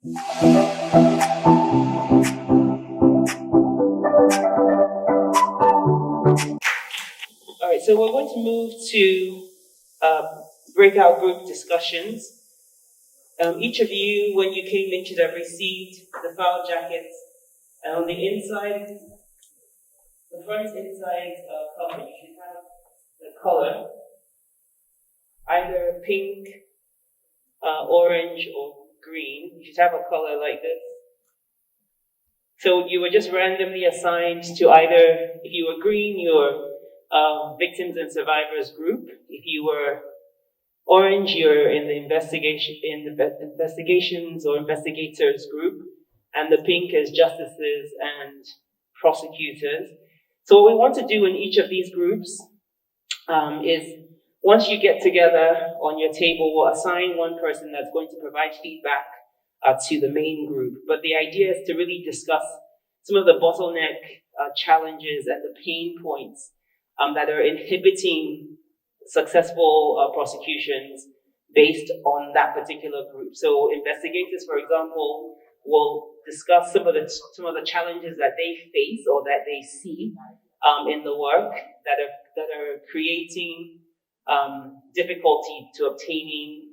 All right, so we're going to move to breakout group discussions. Each of you, when you came in, should have received the file jackets. And on the inside, the front inside cover, you should have the color, either pink, orange, or green. You should have a color like this. So you were just randomly assigned to either, if you were green, you're victims and survivors group. If you were orange, you're in the investigations or investigators group, and the pink is justices and prosecutors. So what we want to do in each of these groups is, once you get together on your table, we'll assign one person that's going to provide feedback to the main group. But the idea is to really discuss some of the bottleneck challenges and the pain points that are inhibiting successful prosecutions based on that particular group. So investigators, for example, will discuss some of the challenges that they face or that they see in the work that are creating difficulty to obtaining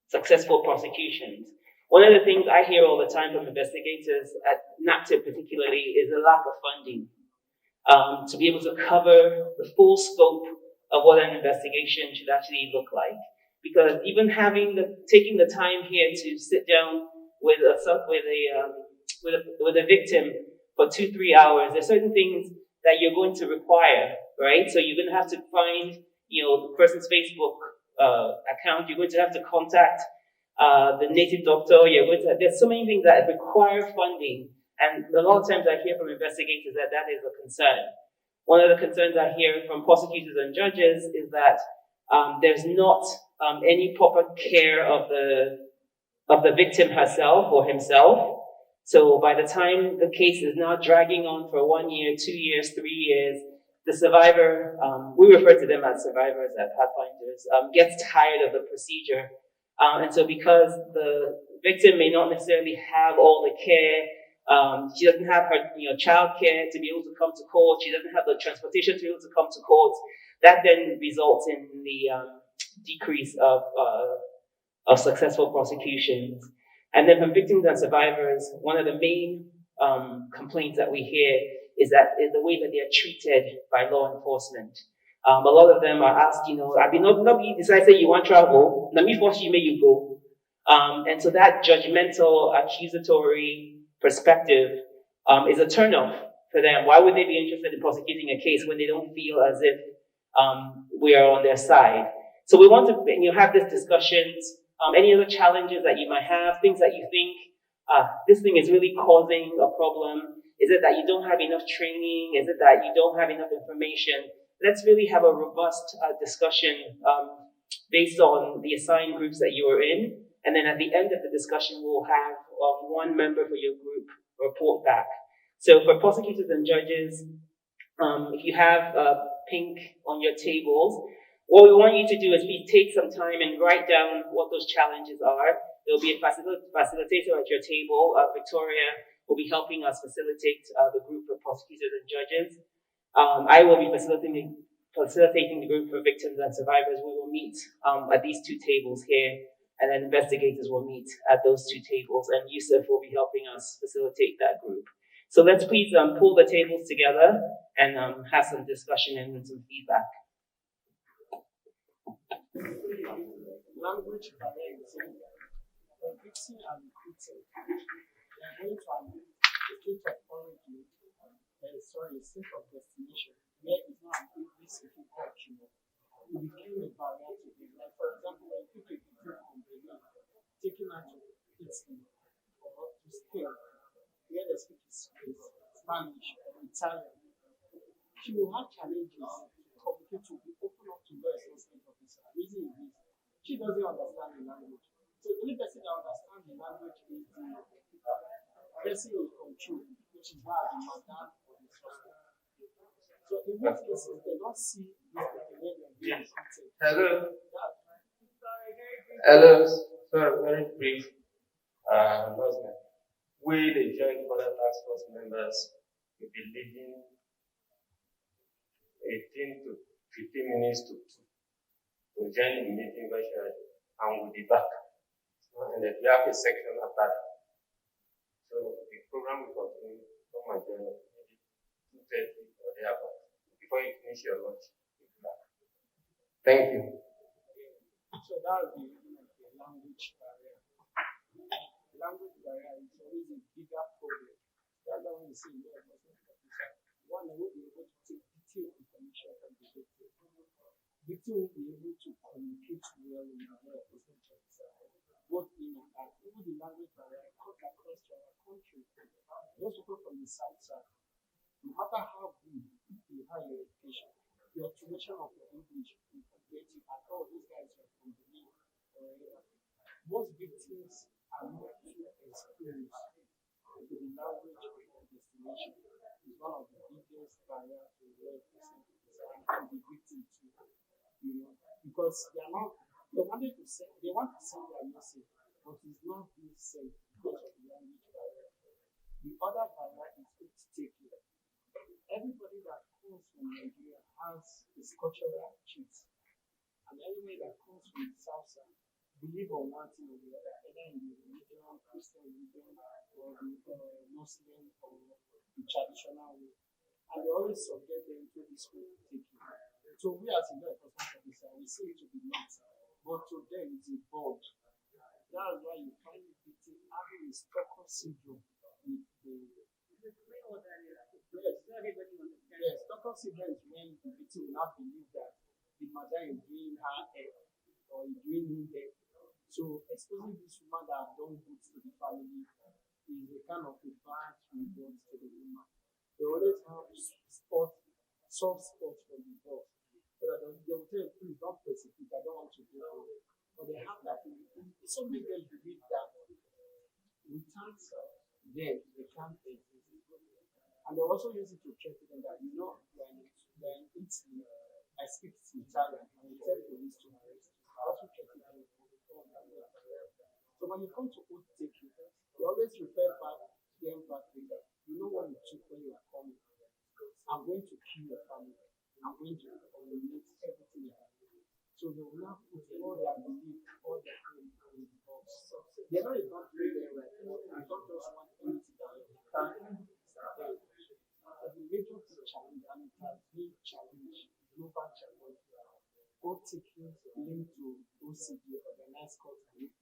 successful prosecutions. One of the things I hear all the time from investigators at NAPTIP particularly is a lack of funding to be able to cover the full scope of what an investigation should actually look like. Because even taking the time here to sit down with a victim for 2-3 hours, there's certain things that you're going to require, right? So you're going to have to find, the person's Facebook account. You're going to have to contact the native doctor. There's so many things that require funding, and a lot of times I hear from investigators that is a concern. One of the concerns I hear from prosecutors and judges is that there's not any proper care of the victim herself or himself. So by the time the case is now dragging on for 1 year, 2 years, 3 years, the survivor, we refer to them as survivors at Pathfinders, gets tired of the procedure. And so because the victim may not necessarily have all the care, she doesn't have her child care to be able to come to court, she doesn't have the transportation to be able to come to court, that then results in the decrease of successful prosecutions. And then from victims and survivors, one of the main complaints that we hear is the way that they are treated by law enforcement. A lot of them are asked, I mean, nobody decides say you want travel, let me force you, may you go. And so that judgmental, accusatory perspective is a turnoff for them. Why would they be interested in prosecuting a case when they don't feel as if we are on their side? So we want to have these discussions. Any other challenges that you might have, things that you think, this thing is really causing a problem. Is it that you don't have enough training? Is it that you don't have enough information? Let's really have a robust discussion based on the assigned groups that you are in. And then at the end of the discussion, we'll have one member for your group report back. So for prosecutors and judges, if you have pink on your tables, what we want you to do is please take some time and write down what those challenges are. There will be a facilitator at your table. Victoria will be helping us facilitate the group of prosecutors and judges. I will be facilitating the group for victims and survivors. We will meet at these two tables here, and then investigators will meet at those two tables, and Yusuf will be helping us facilitate that group. So let's please pull the tables together and have some discussion and some feedback. Language barriers, fixing and recruiting. They are going to admit a state of origin, a state of destination, where it's not an English-speaking culture. It became a barrier to them. Like, for example, when you pick a group from Benin, taking out to Italy or to Spain, where they speak Spanish or Italian, she will have challenges to communicate to be open up to law enforcement officer. Reason is she doesn't understand the language. So the only person that understands the language is the person in control, which is why the madam or the suspect. So in most cases, they don't see this behavior being treated. Hello. Hello. Sorry, very brief. announcement. We, the Joint Border Task Force members, will be leaving 18 to 15 minutes to join the meeting virtually, and we'll be back. And then we have a section after that. So the program will continue from my journey, maybe 2:30 or thereabouts. Before you finish your lunch, you'll be back. Thank you. So that would be the language barrier. The language barrier is always a bigger problem. That's why we say one will be able to take detailed information from the victim. Victim will be able to communicate well with the law enforcement officer, both in and out. Even the language barrier comes across to our country. Those people from the south side, no matter how good you have your education, the automation of your English will forget you at all. These guys are from the league. Most victims are not too exposed to the language of the destination. It's one of the biggest barriers to law enforcement and the victim too. Because they are not, they want to send their message, but it's not being sent because of the language barrier. The other barrier is to take it. Everybody that comes from Nigeria has its cultural traits, and everybody that comes from the south side believe on one thing or the other, either in the religion, Christian religion, or the Muslim, or the traditional way, and they always subject them to this way to take it. So we as a law enforcement officer, we say it to be not, but to them it's a bond. That's why you find people having a Stockholm syndrome with the yes, Stockholm syndrome is when the victim will not believe that the mother is doing her head or is doing him head. So exposing this woman that have done good to the family is a kind of a bad reward to the woman. They always have soft spots for the boss. So that they will tell you, please don't persecute, I don't want to do it. But they have that. Some people believe that without them, they can't exist. And they also use it to threaten them that, when Italy, I speak Italian, and I tell police to arrest you. I also threaten them with so when you come to oath taking, you always refer back them back later. You know what you took when you are coming. I'm going to kill your family. I'm going to eliminate everything you have. So they will not put all their belief, all their faith in the box. They're not even doing them right. They don't just want anything that they can. But the major challenge, and it has been challenge, global challenge, oath taking linked to OCD, organized crime,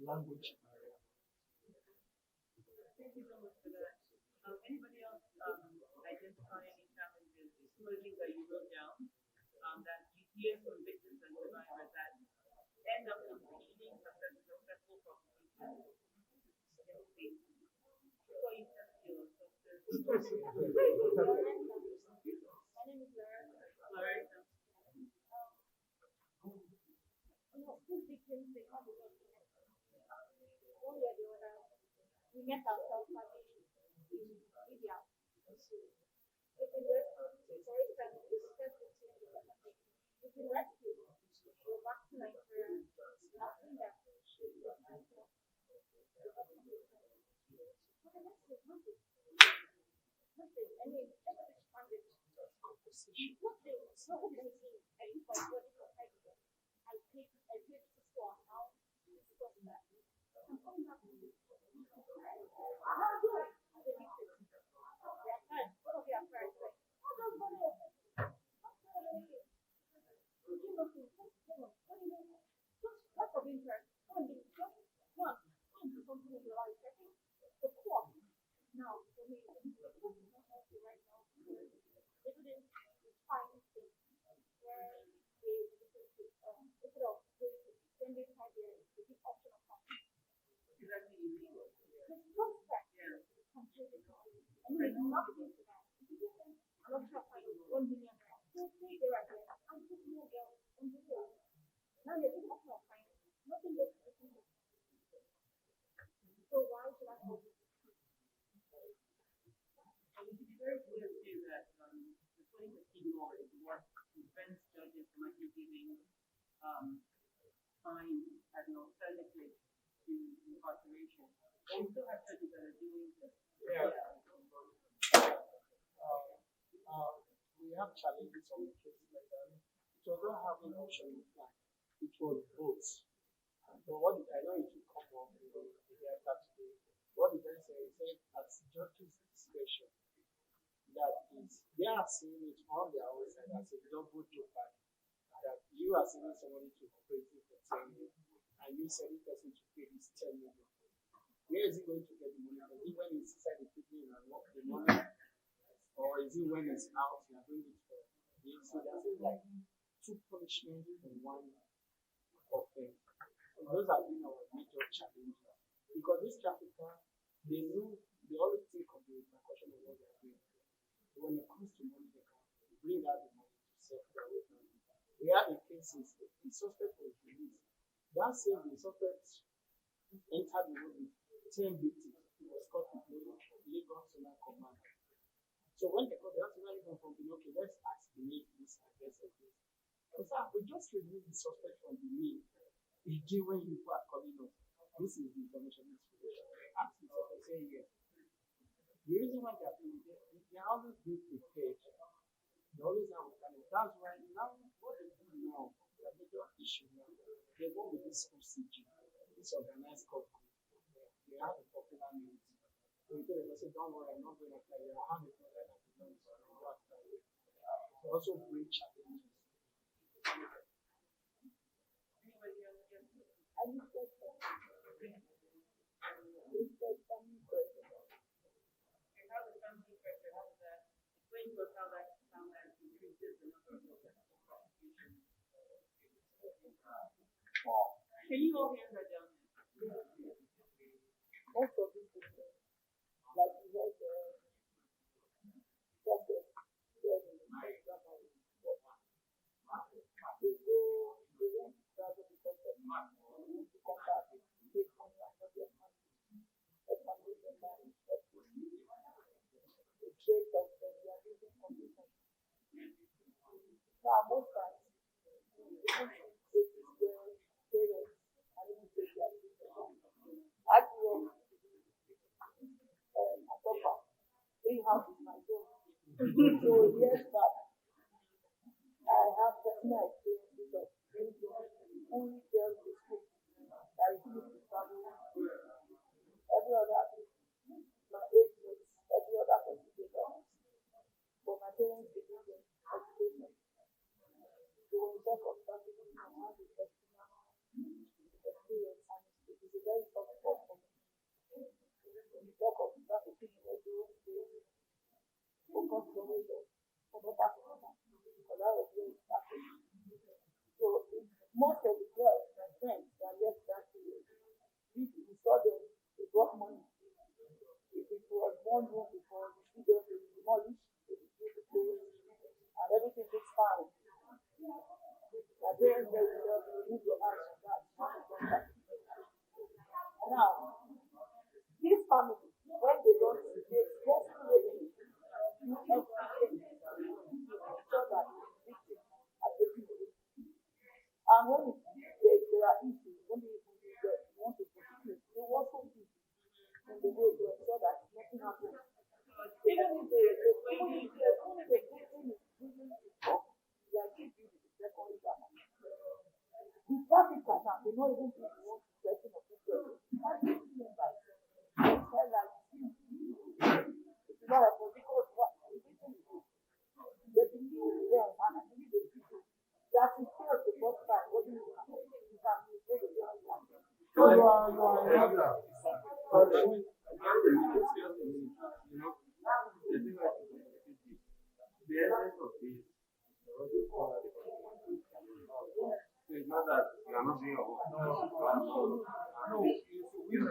language barrier. Thank you so much for that. Anybody else identify any challenges, some of the things that you wrote down that you hear from victims and survivors that end up impeding successful prosecution? Before you test your substance. My name is Larissa. These victims, they come with us. One way or the other, we met ourselves in India. We've been rescued, for instance, we've been rescued. We're back to Nigeria. Nothing that fines as an alternative incarceration. And we still have churches that are doing this. Yeah. We have challenges on cases like that. It was not having option in plan. It was both. But what I know it will come up in the after today. What the guy said, he said, as judges discretion, that is, they are seeing it on their own side as a double joke that you are sending somebody to operate for 10 years and you sending person to pay this 10 million. Where is he going to get the money from? Is it when he's inside the prison and work the money? Or is it when he's out and bring it for him? So there's like two punishments in one offense. So those have been our major challenges. Because this trafficker, they always think of the repercussion of what they're doing. So when it comes to money, they can bring out the money to save their way. We have the cases, the suspect was released. That same the suspect entered the room with 10 victims. He was caught with Lagos Solar Command. So when they caught the artillery from okay, let's ask the name this against this. Because we just released the suspect from the name. Again, when people are calling us, this is the information ask the suspect, say yes. The reason why they are always being prepared. They always have that's why now what they do now, the major issue now, they go with this OCG, this organized crime. They have a popular name. So you tell them, say, don't worry, I'm not going to apply. I have a problem at the moment, so I'll go after you. They also bring challenges. Anybody else? Yes. I just said it's like family pressure. And how does family pressure, how does that explain to us how that increases the number of prosecutions? Can you all hands that down? Most of these people, like you had justice, they went to travel because of to come back, take money and not get money. That's my reason why the trade of them, they are using conditions. Now, most times, even in cases where parents and even take their children, I grew up at Topa, 3 houses my own. So years back, I have personal experiences of only girls in school that refused to travel. Every other, my age mates, every other person they got. But my parents believe in education. So when we talk of trafficking, I have a personal experience and it is a very tough spot for me. When we talk of trafficking in Edo, focus on Edo, focus on because that was where it started. So most of the girls, my friends, that left that period, we saw them, they brought money. If it was one room before, we see them, they demolish, they reduce the place, and everything looks fine. My parents said, you need to ask that. Now, this family, when they don't see, they just create everything so that victims are taken away. And when there are issues, when they want to prosecute, they also do in the way to ensure that nothing happens. Even if they victim is using the talk, they are still doing the second exam. The trafficker now, they don't even think they want to threaten or people. Why do you think that? They tell that it's not a because what the victim is doing. They believe them and I believe the people that is still the first time what do you happen? You can make it your own. So you are the essence of this is not that you are not doing your work. You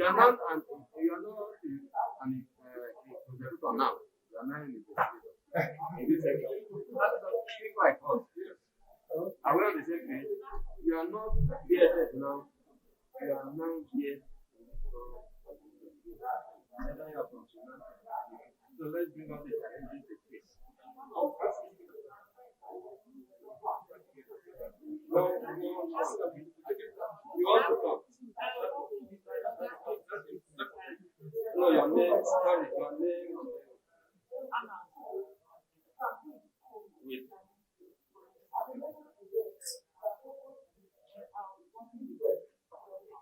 are not an investigator now. You are not an investigator. In this section, people like us, are we on the same page? You are not BSS now. You are now here. So let's bring up the challenges they face. You want to talk? No, your name, sorry, your name. With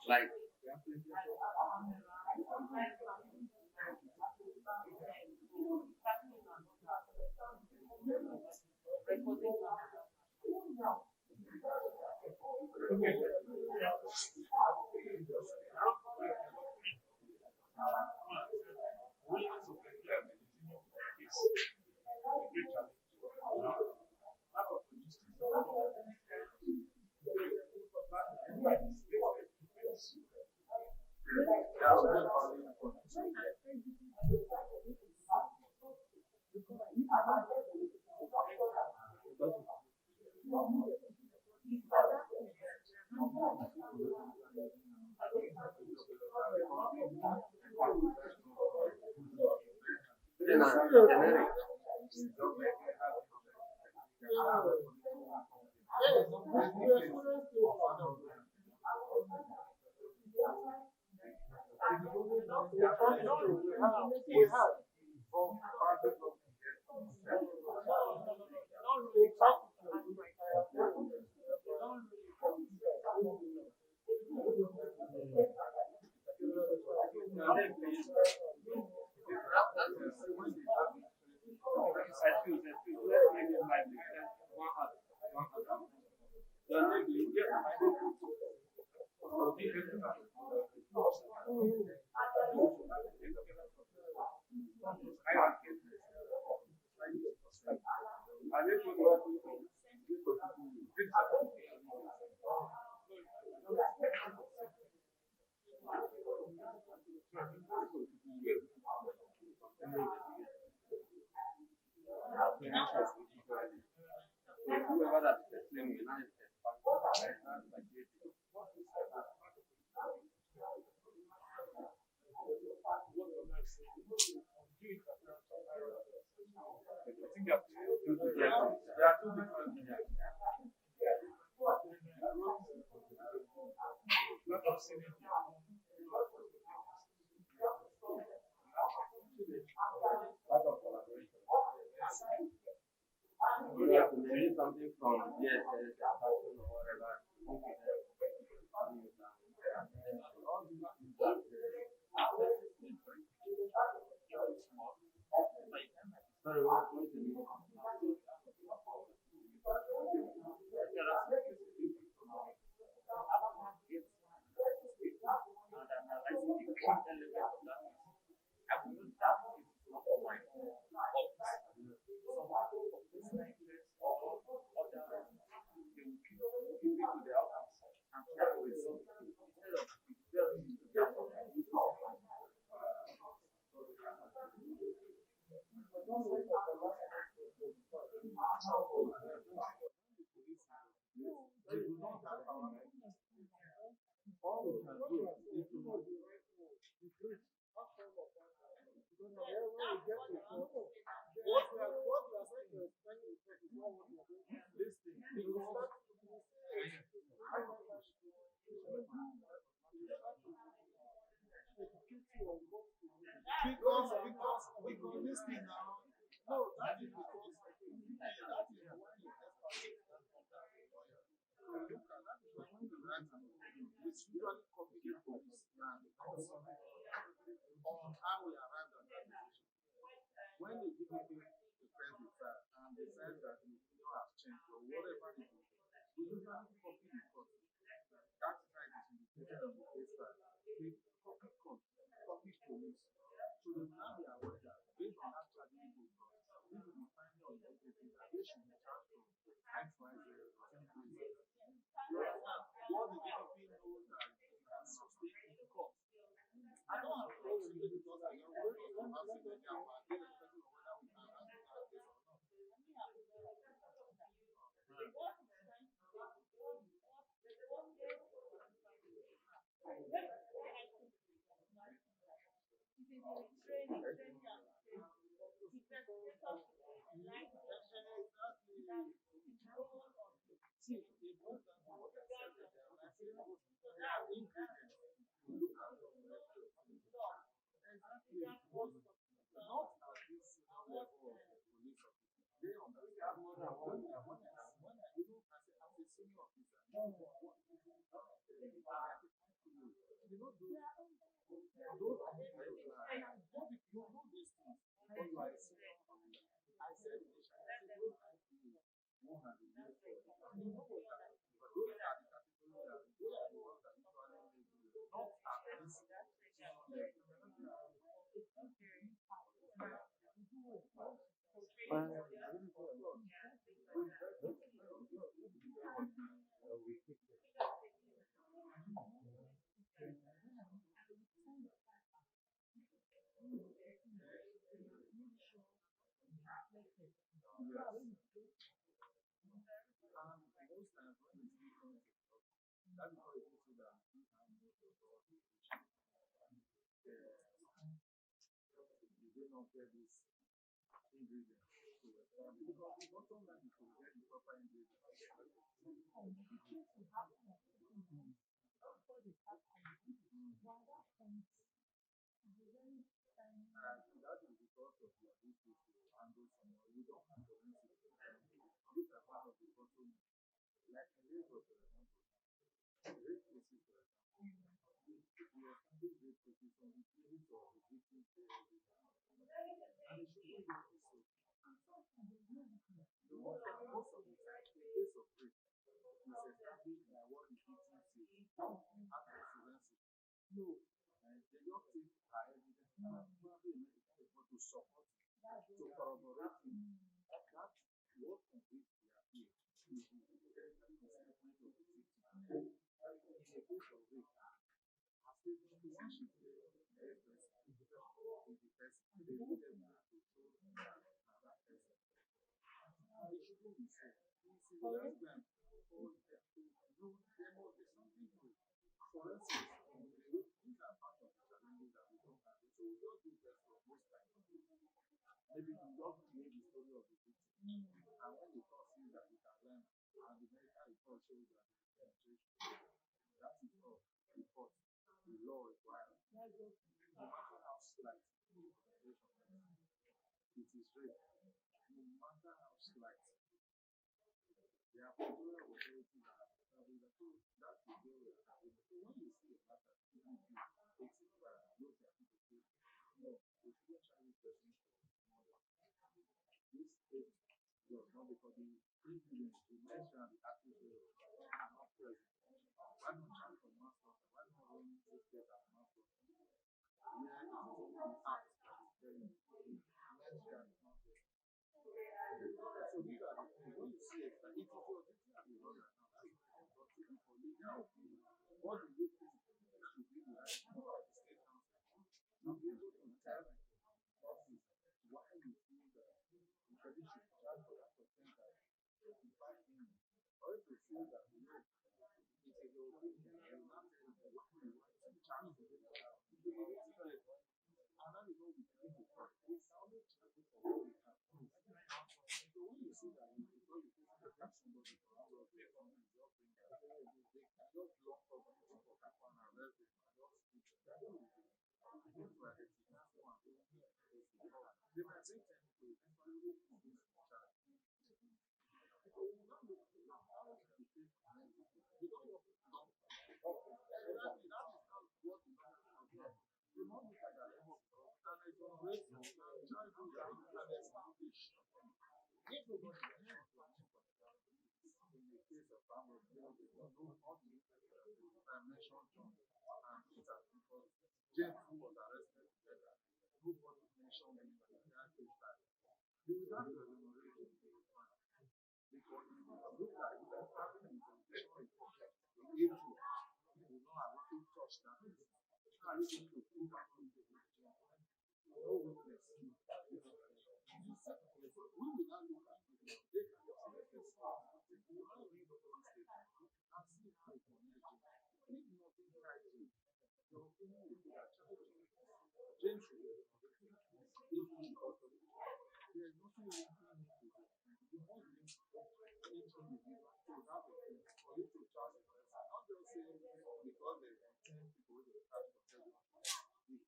like generic. Something from yes, or whatever. Sorry, what do you mean? Because this thing now, no, that is because that is when you look at that is when you write an opinion, it's usually complicated police now because on how we arrived at that decision. When the DPP defends the trial and they said that the opinion has changed or whatever it is, we usually copy the court. That's right, it's indicated on the case file. We copy court, copy police. So they will now be aware that based on that charging book, this is the finding of the DPP that they should be charged for X, Y, Z, 10 days. What the DPP knows that it can sustain in court. I don't have a problem with it because I know where it comes from. Irrespective of whether we can answer that case or not. See, if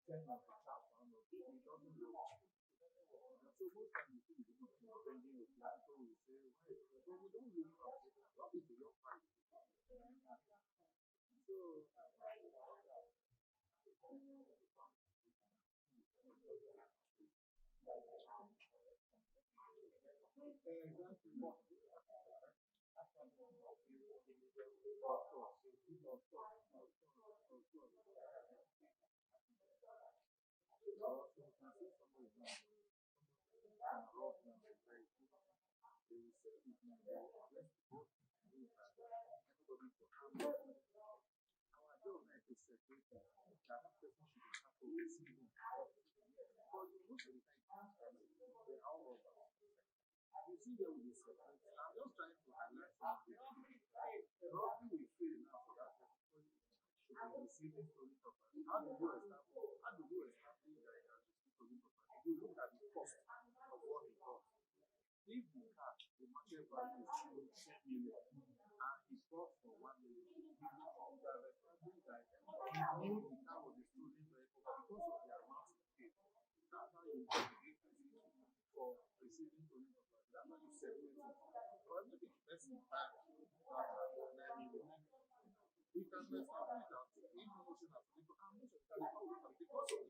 10 of the chapter, it doesn't work. So most times you see the people bringing your class, so we say, why? But we don't really know. What is the your fight? So, you see there will be separate. I'm just trying to highlight something. Roughly we feel now for that person should be receiving story properly. How do you establish that you are receiving story properly? You look at the cost of what it costs. If the car, the market value is 10 million and it costs for 1 million, you are establishing that you knew the car was a stolen vehicle because of the amount you paid. That's how you get the for receiving story properly. That's how you separate it. But maybe the person back we can establish that if motion has been because of the cost, be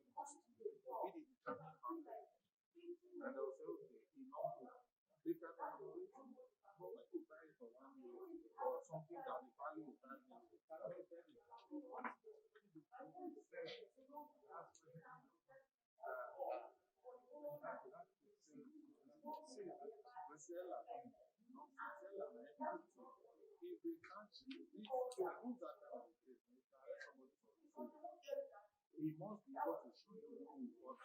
the determining factor. And they'll say, okay, enough. They can evaluate it. But when you buy it for 1 million or something that the value is that million, the seller, not the seller, if they can't, to prove that kind of case, you can let somebody for free. He must be able to show you who he was.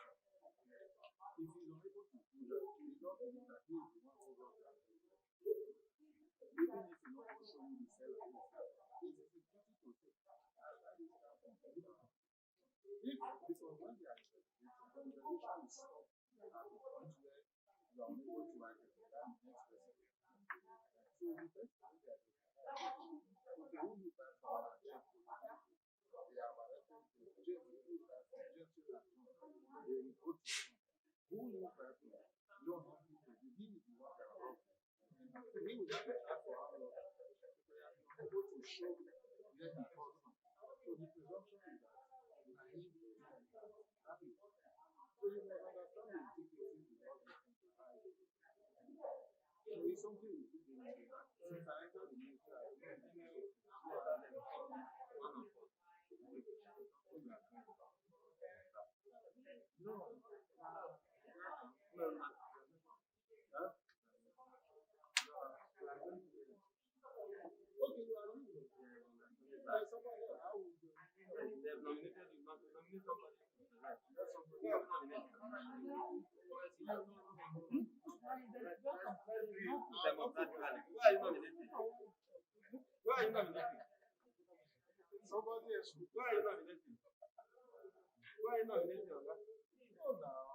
If he's unable to do that, he does not believe that he is the one who wrote that. Even if he not show you the seller, it is his duty to take. If because when they are investigation will stop at the point where you are unable to identify the next person. So the best thing they are doing, okay, who you buy from our James, they have arrested James, who you buy from James, they will go to who you buy from, you don't know who to do, he is the one that robbed you. He will have a chance for how long, so you are able to show where he got from. So the presumption is that he that is so you must understand the difficulties in all these things to hide. So it's something we do daily. Since I entered the ministry, I know one of us. No. Okay, you are leaving. Somebody else, I will do. They have nominated you, not nominated somebody. That's somebody else. Why are you nominating? Why are you nominating? Somebody else. Why are you nominating? Why are you nominating? No, no.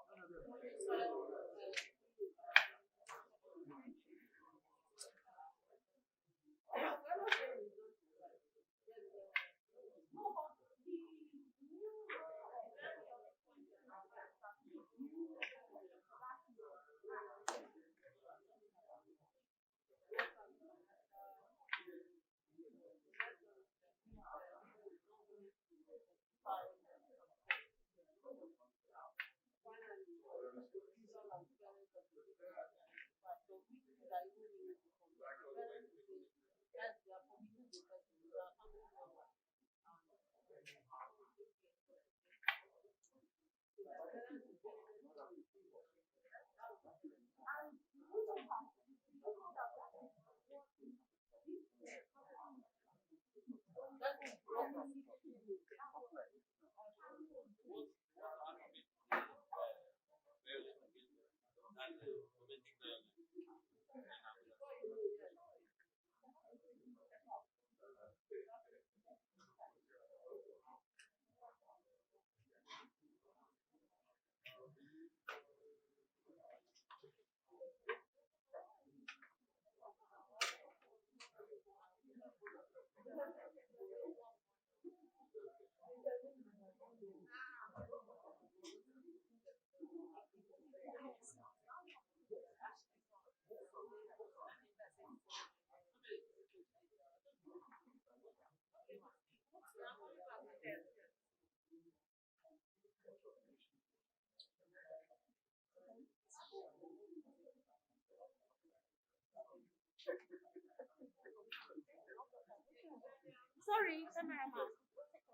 Sorry, cameraman.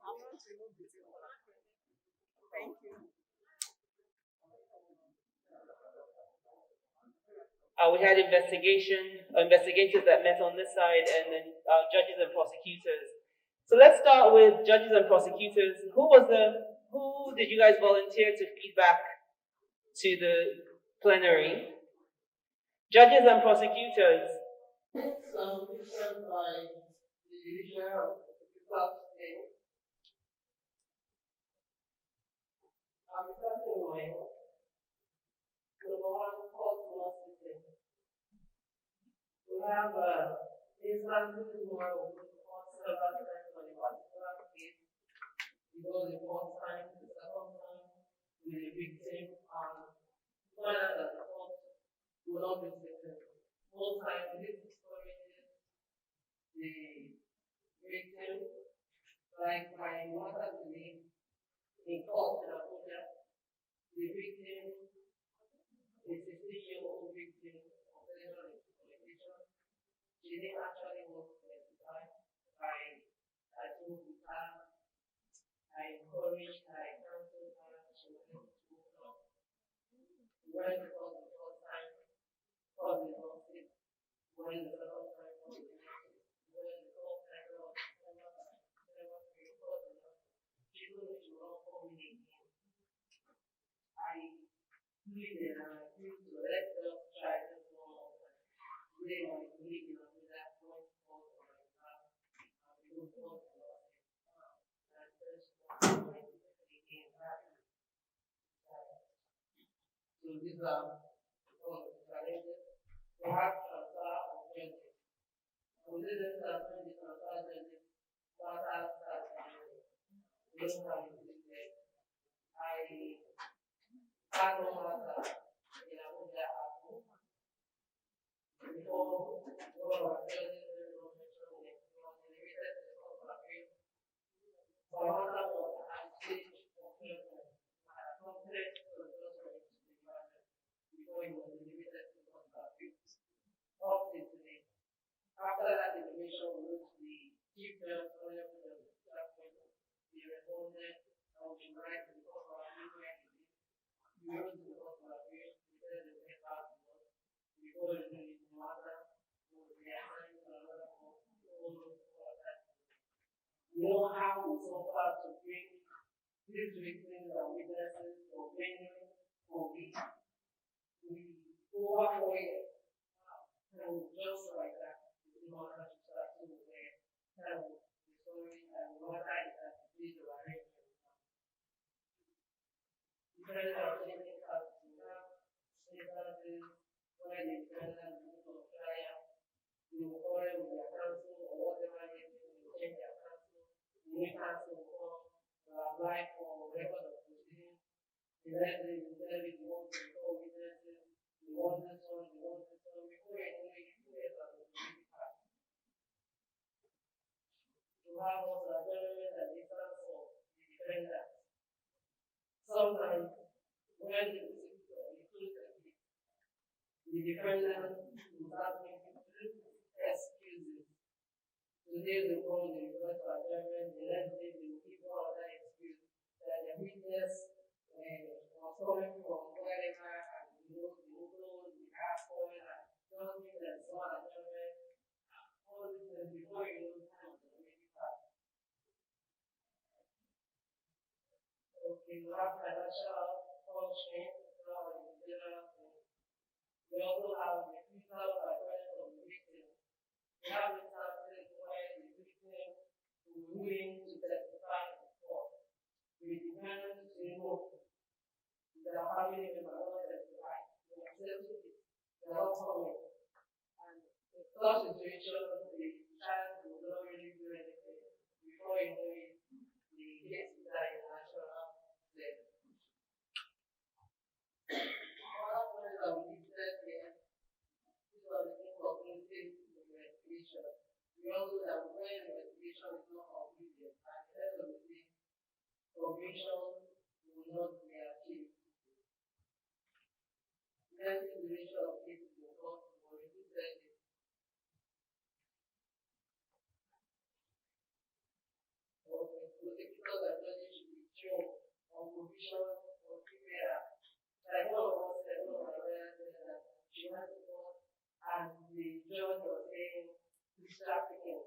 I want to remove this. Thank you. We had investigators that met on this side, and then judges and prosecutors. So let's start with judges and prosecutors. Who did you guys volunteer to feedback to the plenary? Judges and prosecutors. Submission by the judicial state. I'm starting with number one, court law system. We have instances where we report several times on a particular case. We go the first time, the second time, with the victim, and find out that the court will not be victim. Most times, this discourages the victim, like my mother today, in court in Abuja, the victim is a 16-year-old victim of sexual exploitation. She didn't actually want to testify. I told her, I encouraged her, I counseled her, she wanted to move on. When it was the first time, God did not sit. When the second time, God did not sit. When the third time, God never recorded her. She told me she will not call me again. I pleaded and I agreed to let us try this one more time. Today, my colleague in that point called on my behalf, and we will talk about it. And I said, again, so these are one of the challenges. We have transfer of judges. Within this transfer, the transfer judges, matters that we don't have included. I had no matter in Abuja Apple. Before one of our judges mentioned it, he was limited to collaborate. My matter was at stage of judgment. I had complex to adjustment to the matter before he was limited to collaborate. Up to today. After that information, we went to the chief judge, honorable judge, he responded, I will be right to the collaborate. We went to the collaborate, we said the way back to us. Before the matter was reassigned to another court, we don't have to suffer to bring these victims and witnesses for venue for weeks. Over 4 years. And just like that, the matter to start to tell the story and what I had to do the arrangement. Depending on the instances where the defendant is on trial, we will quarrel with their counsel or whatever reason they change their counsel. The new counsel will come to apply for record of proceedings. The next day we tell you we want to recall witnesses, we want this one, we want this one. Before you know it, 2 years are going to be passed. To have also a judgment and difference of the defendant. Sometimes when the prosecutor includes the case, the defendant will start making excuses. Today they call the request for adjournment, the next day they will give one other excuse that the witness was coming from wherever and the car falling and something that saw adjournment. All these things before you know time is already passed. Okay, we have financial constraint now in the general thing. We also have the physical appearance of the victim. We have instances where the victim is willing to testify in court. We depend to know the family member not testify. We accept it. They are not coming. And in such situation, the child will not really do anything. Before you know it, the case is at the national level. One point that we said here, these are the things of intake investigation. We also know that when investigation is not completed, at the end of the day, condition will not be achieved. Less duration of cases will cause or reduce verdict. Prosecutors and judges should be trained on provisions of criminal. Like one of us said, one of our lawyers said that she went to court and the judge was saying this trafficking.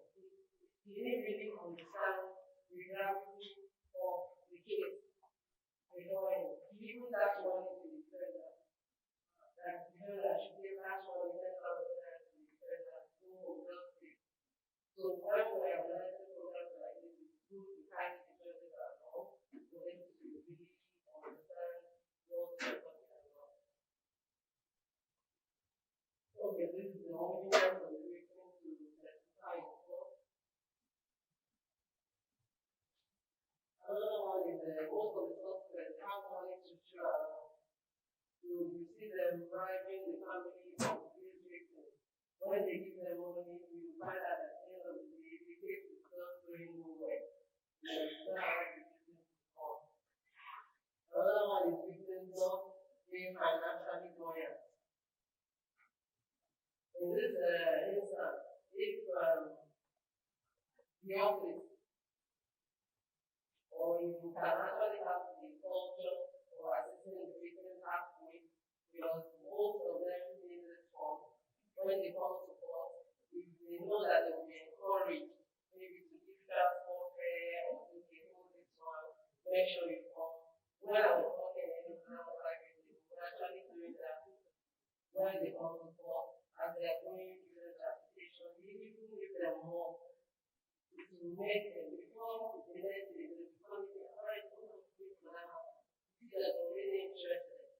He didn't really understand the gravity of the case before him. He even asked money to the defendant. That the defendant should give last money $10,000 to the defendant who will just pay. So why do I have learned programs like this? It's good to kind of judges at all for them to really understand what they're talking about. Okay, this is the only time for the victim to testify in court. Another one is most of the suspects have money to show. So you see them bribing the family of these victims. When they give them money, you find out at the end of the day, the case is just going nowhere. Another one is victims not being financially buoyant. In this instance, if the office or you can actually have the culture or assisting the victims halfway, because most of them need this form. When they come to court, if they know that they will be encouraged, maybe to give transport fare or to give this one, make sure you come. When I was working in international privately, we were actually doing that when they come to court, as they are going through the transportation, we even give them more to make them before the next day, they become alright, now, these are really interested.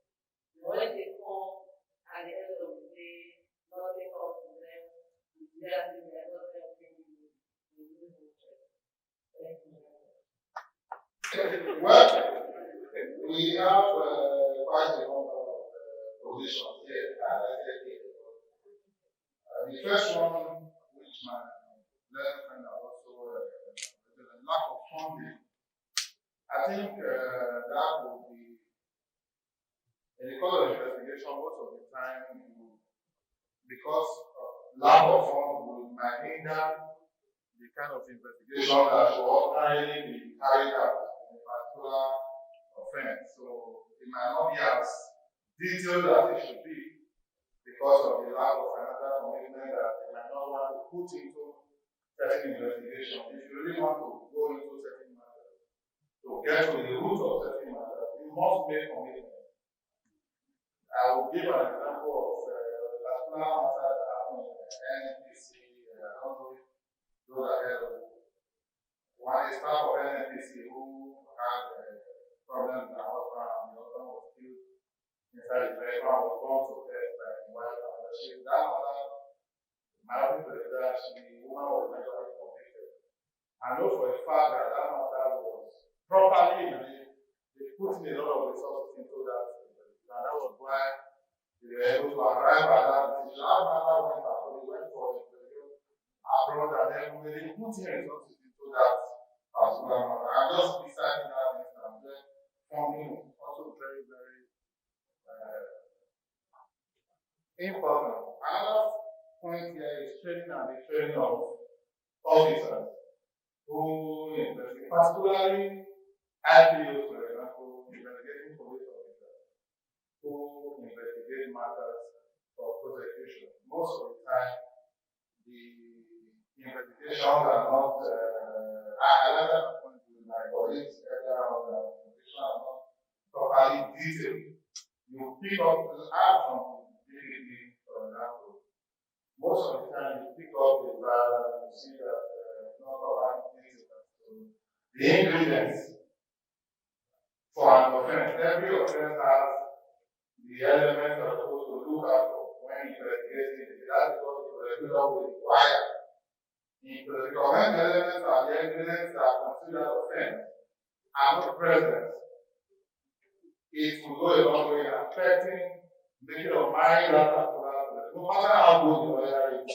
When they come at the end of the day, nothing comes to them, they are not helping you in this interest. Thank you. Well, we have quite a number of positions here, as I said here. The first one, which my left friend also, the lack of funding. I think that will be, in the course of investigation, most of the time, because lack of funds might hinder the kind of investigation that should ordinarily be carried out in a particular offense. So it might not be as detailed as it should be because of the lack of financial commitment that they might not want to put into certain investigation. If you really want to go into certain matters, to get to the root of certain matters, you must make commitment. I will give an example of a particular matter that happened in NNPC. I don't know if those are heard of it. One is staff of NNPC who had problems with her husband, and the husband was killed inside the vehicle and was born to death by the wife. And that matter, my own that the woman was actually convicted. I know for a fact that that matter was properly, they put in a lot of resources into that. And that was why they were able to arrive at that decision. That matter went up, they went for a interview abroad, and then when they put in resources into that particular matter. And just beside that instance, then funding is also very, very important. Another point here is training and the training of officers who investigate, particularly IPOs, for example, investigating police officers who investigate matters of prosecution. Most of the time, the investigations are not, I learned that point with my colleagues earlier on, the investigations are not properly detailed. You pick up the art from DPP, for example. Most of the time, you pick up the value and you see that it's not properly detailed. So the ingredients for an offense, every offense has the elements that are supposed to look out for when investigating it. That's what the prosecutor will require. If the recommended elements are the ingredients that are considered offense are not present, it will go a long way in affecting making of mind that particular person. No matter how good the lawyer is,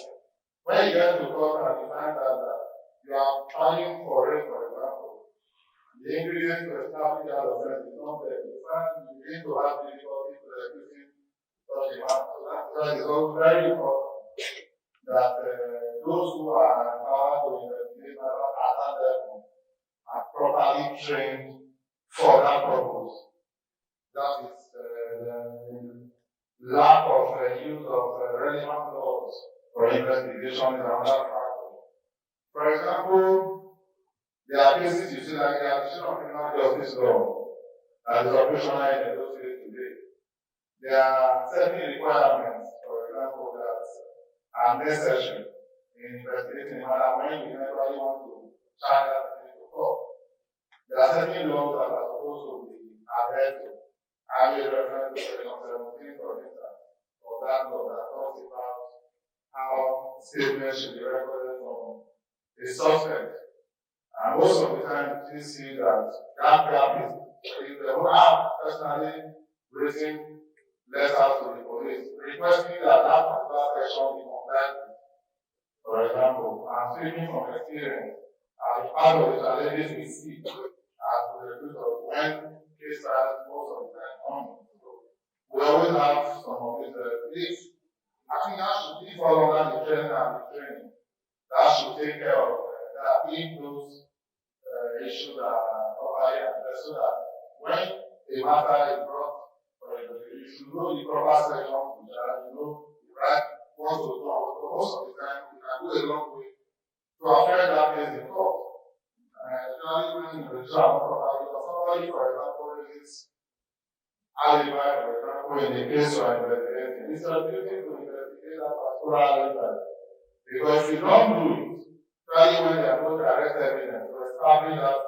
when you get to court and you find out that you are trying for it, for example, the ingredients to establish that offense is not there. In fact, you begin to have difficulty executing such a matter. So that's why it's also very important that those who are empowered to investigate matters at that level are properly trained for that purpose. That is the lack of use of relevant laws for investigation is another factor. For example, there are cases you see like the Administration of Criminal Justice Law that is operational in those states today. There are certain requirements, for example, that are necessary in investigating a matter when you eventually want to charge that person to court. There are certain laws that are supposed to be adhered to. I will refer to Section 17, for instance, of that law that talks about how statements should be recorded from a suspect. And most of the time, you see that gap is, they will have personally written letters to the police requesting that that particular section be complied with. For example, I'm speaking from experience, as part of the challenges we see as the result of when case files most of the time come. We always have some of these I think that should be followed under the training and the training. That should take care of that if those issues are properly addressed so that when a matter is brought for investigation, you should know the proper section to charge, you know the right what to do. But most of the time, it can go a long way to affect that case in court. Especially when the registrar not properly, or somebody, for example, raises alibi, for example, in the case you are investigating. It's your duty to investigate that particular alibi. Because if you don't do it, especially when there are no direct evidence to establish that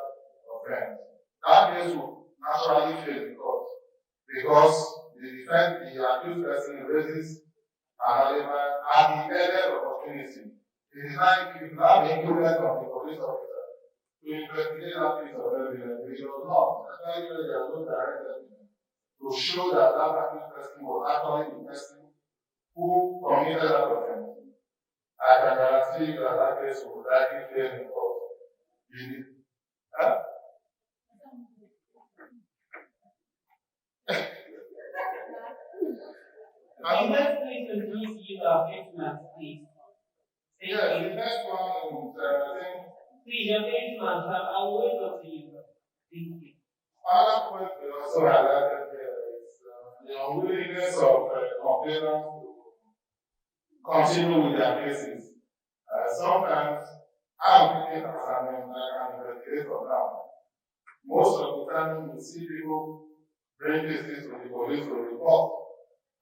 offense, that case will naturally fail in court. Because the accused person raises an alibi at the earliest opportunity. It is not the influence of the police officer to investigate that piece of evidence. It does not, especially when there are no direct evidence, to show that that accused person was actually the person who committed that offense. I can guarantee you that that case will likely fail in court. And let's please introduce you our patient, please. Yes, the next one is, please, your patient, I'll wait up to you. Thank you. Another point we also highlighted here is the unwillingness of complainants to continue with their cases. Sometimes, I'm thinking as an investigator now. Most of the time, you see people bring cases to the police to report.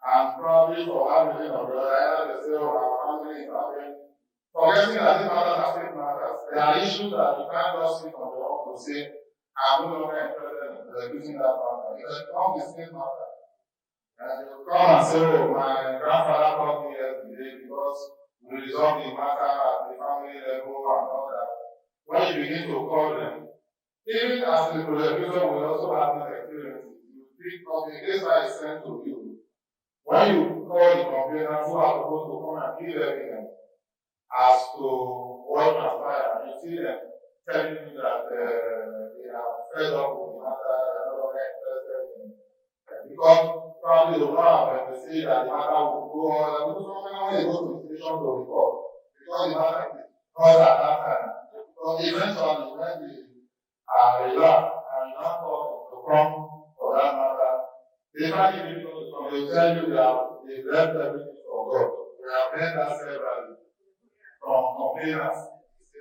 And probably for one reason or the other, either they say, oh, our family is having. Forgetting that these matters are state matters. There are issues that you can't just sit on your own to say, I'm no longer interested in executing that matter. It becomes a state matter. And you come and say, oh, my grandfather called me yesterday because we resolved the matter at the family level and all that. When you begin to call them, even as the prosecutor will also have these experiences, you think of the case that is sent to you. When you call the complainants who are supposed to come and give evidence as to what transpired, you see them telling you that they are fed up with the matter, they are no longer interested in because probably they will not have to say that the matter will go on. When they go to the station to report, because the matter is caused at that time. But eventually, when they are relaxed and you not call to come for that matter, they find it difficult to come. They tell you that they left everything for God. We have heard that severally from complainants.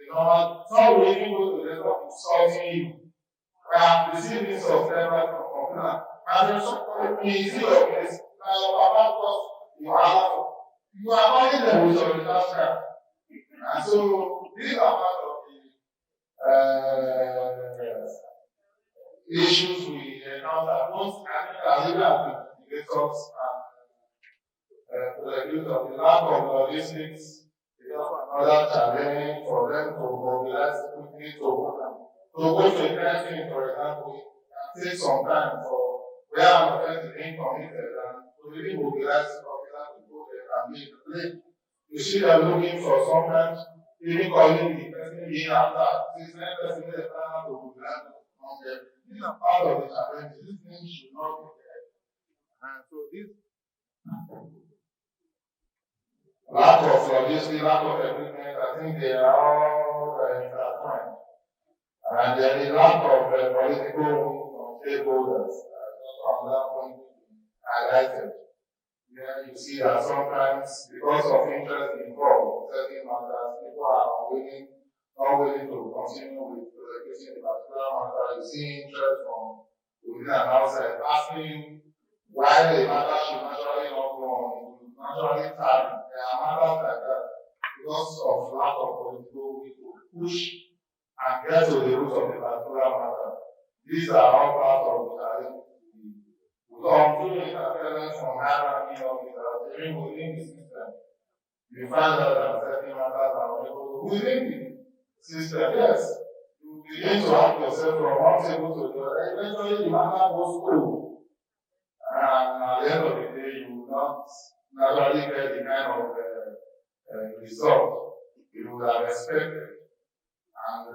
Some will even go to the level of insulting you. We have received insults several from complainants. And then somebody is your place. Now, because you are calling them with your disaster. And so, these are part of the issues we encounter. Most, I think, as even as investigators and the use of the lack of logistics is another challenge for them to mobilize quickly to go to a crime scene, for example. It can take some time for where an offense is being committed and to really mobilize officers to go there and be in the place. You see them looking for sometimes even calling the person being attacked. This next person is trying to mobilize Okay. These are part of the challenges. These things should not be there. And so this lack of logistics, lack of equipment, I think they are all intertwined. And there is lack of political stakeholders. From that point, highlighted. Yeah, you see that sometimes, because of interest involved, certain matters, people are not willing to continue with prosecuting the particular matter. You see interest from within and outside asking why the matter should naturally not go on. It will naturally tarry. There are matters like that because of lack of political will to push and get to the root of the particular matter. These are all part of the challenge. Through interference from hierarchy officers, even within the system, you find out that certain matters are able within the system. Yes, you begin to ask yourself from one table to the other. Eventually, the matter goes cold. And at the end of the day, you will not naturally get the kind of result you would have expected. And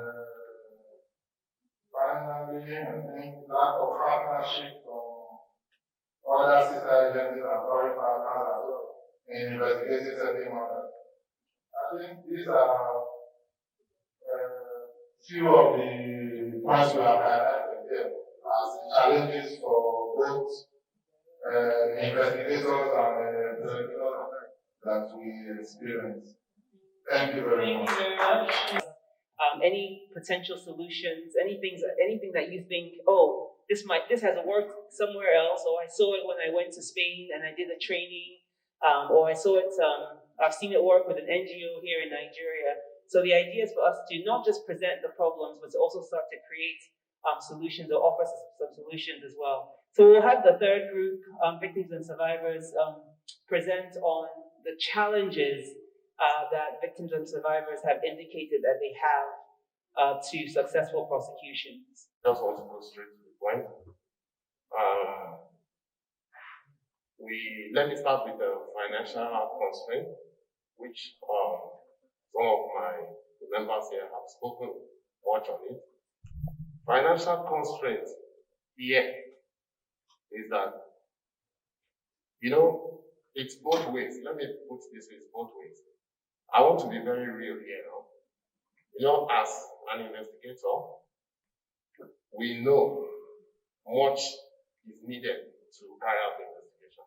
finally, I think lack of partnership from other sister agencies and foreign partners as well in investigating certain matters. I think these are few of the points we have highlighted here as challenges for both investigators and prosecutors that we experience. Thank you very much. Thank you very much. Any potential solutions, anything that you think, oh, this hasn't worked somewhere else, or I saw it when I went to Spain and I did a training, or I saw it, I've seen it work with an NGO here in Nigeria. So the idea is for us to not just present the problems, but to also start to create solutions or offer some solutions as well. So we'll have the third group, victims and survivors, present on the challenges that victims and survivors have indicated that they have to successful prosecutions. Just want to go straight to the point. Let me start with the financial constraint, which some of my members here have spoken much on it. Financial constraint here is that, it's both ways. Let me put this way, it's both ways. I want to be very real here now. As an investigator, we know much is needed to carry out the investigation.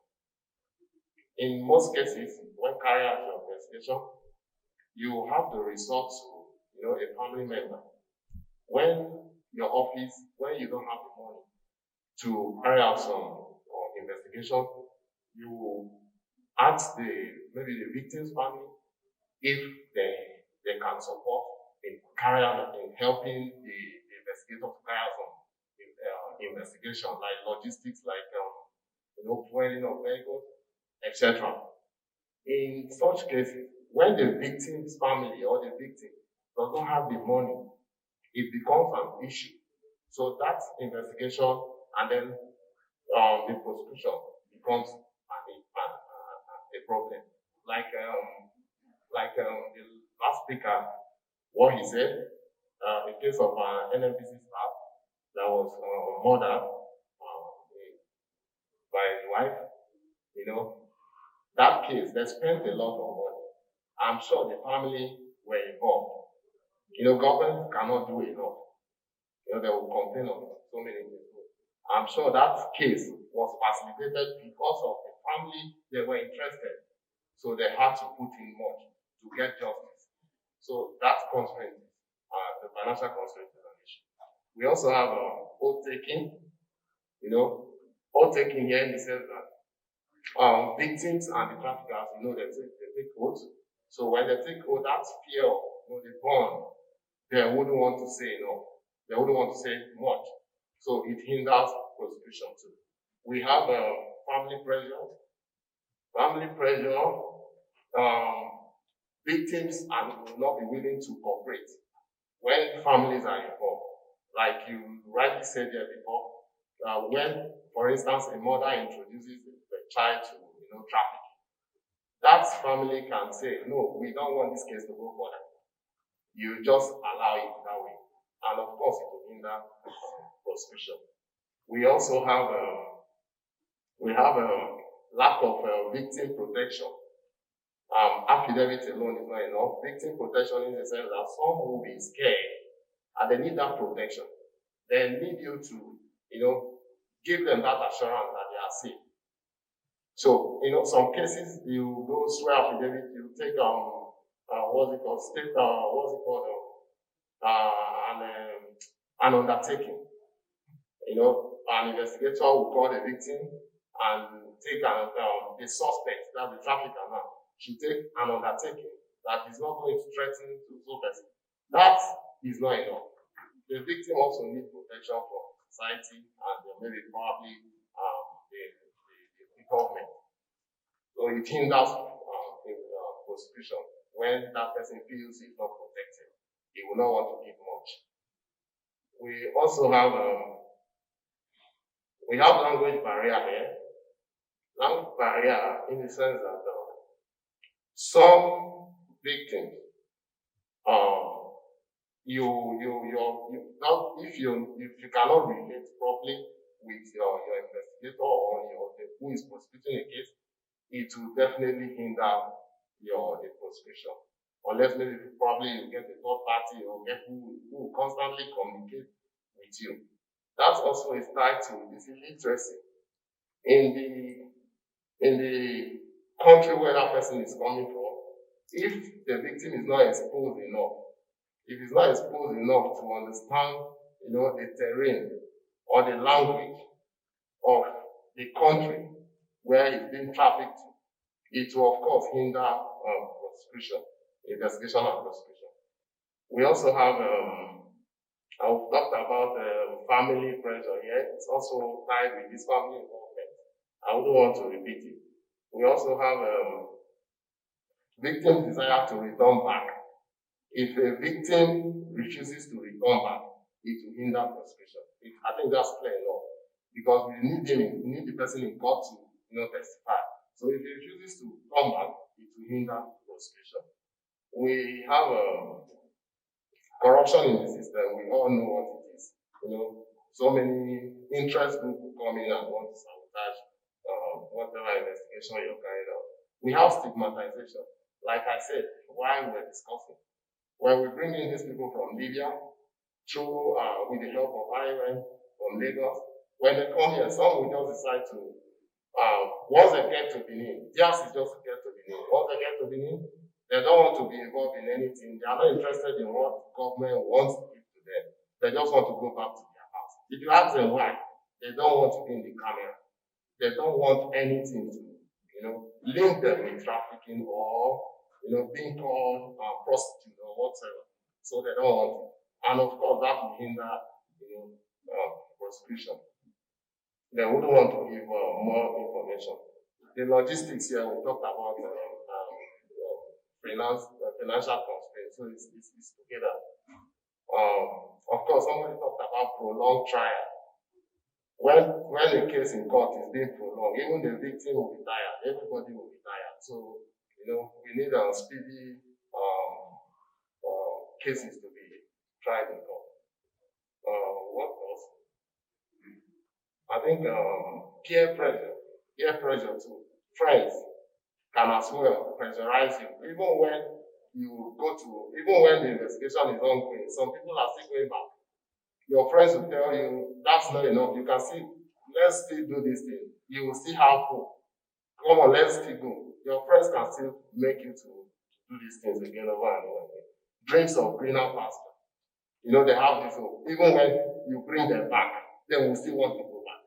In most cases, when carrying out your investigation, you have to resort to, a family member. When your office, when you don't have the money to carry out some investigation, you ask maybe the victim's family if they can support in helping the investigator to carry out some investigation, like logistics, like fueling of vehicles, etc. In such cases, when the victim's family or the victim does not have the money, it becomes an issue. So that investigation and then the prosecution becomes a problem. Like the last speaker, what he said, in case of an NMPC staff that was murdered by his wife, that case, they spent a lot of money. I'm sure the family were involved. Government cannot do enough. They will complain of so many things. I'm sure that case was facilitated because of the family, they were interested. So they had to put in much to get justice. So that constraint, the financial constraint is an issue. We also have oath taking. Oath taking here in the sense that victims and the traffickers, they take oath. So when they take oath, that fear of the bond, they wouldn't want to say enough. They wouldn't want to say much. So it hinders prosecution too. We have family pressure. Family pressure, victims will not be willing to cooperate when families are involved. Like you rightly said there before, when, for instance, a mother introduces the child to trafficking, that family can say, no, we don't want this case to go further. You just allow it that way. And of course, it will hinder prosecution. We also have lack of victim protection. Affidavit alone is not enough. Victim protection in the sense that some will be scared and they need that protection. They need you to, give them that assurance that they are safe. So, some cases you go swear affidavit, you take an undertaking. An investigator will call the victim and take the suspect, that's the trafficker now, should take an undertaking that is not going to threaten to so person. That is not enough. The victim also needs protection from society and maybe probably the government. So it hinders prosecution. When that person feels he's not protected, he will not want to give much. We also have language barrier here. Language barrier in the sense that some victims, if you cannot relate properly with your investigator or who is prosecuting a case, it will definitely hinder the prosecution. Unless maybe probably you get a third party or get who will constantly communicate with you. That also is tied to this illiteracy in the country where that person is coming from. If the victim is not exposed enough, if he's not exposed enough to understand, the terrain or the language of the country where he's being trafficked to, it will of course hinder prosecution, investigation and prosecution. We also have, I've talked about family pressure here. It's also tied with this family involvement. I wouldn't want to repeat it. We also have victim's desire to return back. If a victim refuses to return back, it will hinder prosecution. I think that's clear enough. Because we need the person in court to testify. So if he refuses to come back, it will hinder prosecution. We have corruption in the system. We all know what it is. So many interest groups will come in and want to sabotage whatever investigation you're carrying out. We have stigmatization. Like I said, while we're discussing, when we bring in these people from Libya, through with the help of IOM from Lagos, when they come here, some will just decide to, once they get to Benin, theirs is just to get to Benin. Once they get to Benin, they don't want to be involved in anything. They are not interested in what government wants to give to them. They just want to go back to their house. If you ask them why, they don't want to be in the camera. They don't want anything to, link them with trafficking or, being called prostitute or whatever. So they don't want it. And of course, that will hinder, prosecution. They wouldn't want to give more information. The logistics here, we talked about financial constraints, so it's together. Of course, somebody talked about prolonged trial. When a case in court is being prolonged, even the victim will be tired, everybody will be tired. So, we need speedy cases to be tried in court. What else? I think peer pressure too. Friends can as well pressurize you. Even when the investigation is ongoing, some people are still going back. Your friends will tell you, that's not enough. You can see, let's still do this thing. You will still have hope. Come on, let's still go. Your friends can still make you to do these things again over and over again. Dreams of greener pasture. They have this hope. Even when you bring them back, they will still want to go back.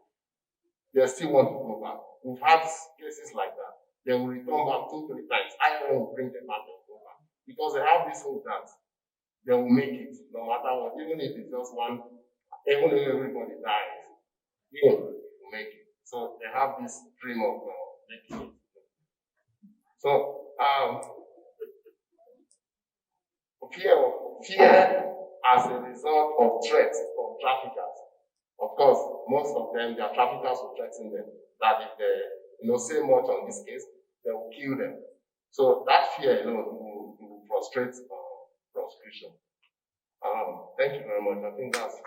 They still want to go back. We've had cases like that. They will return back 2-3 times. I will bring them back, they'll go back. Because they have this hope that they will make it, no matter what. Even if it's just one, even if everybody dies, they will make it. So they have this dream of making it. So, fear as a result of threats from traffickers. Of course, most of them, their traffickers will threaten them that if they say much on this case, they will kill them. So that fear alone will frustrate prosecution. Thank you very much. I think that's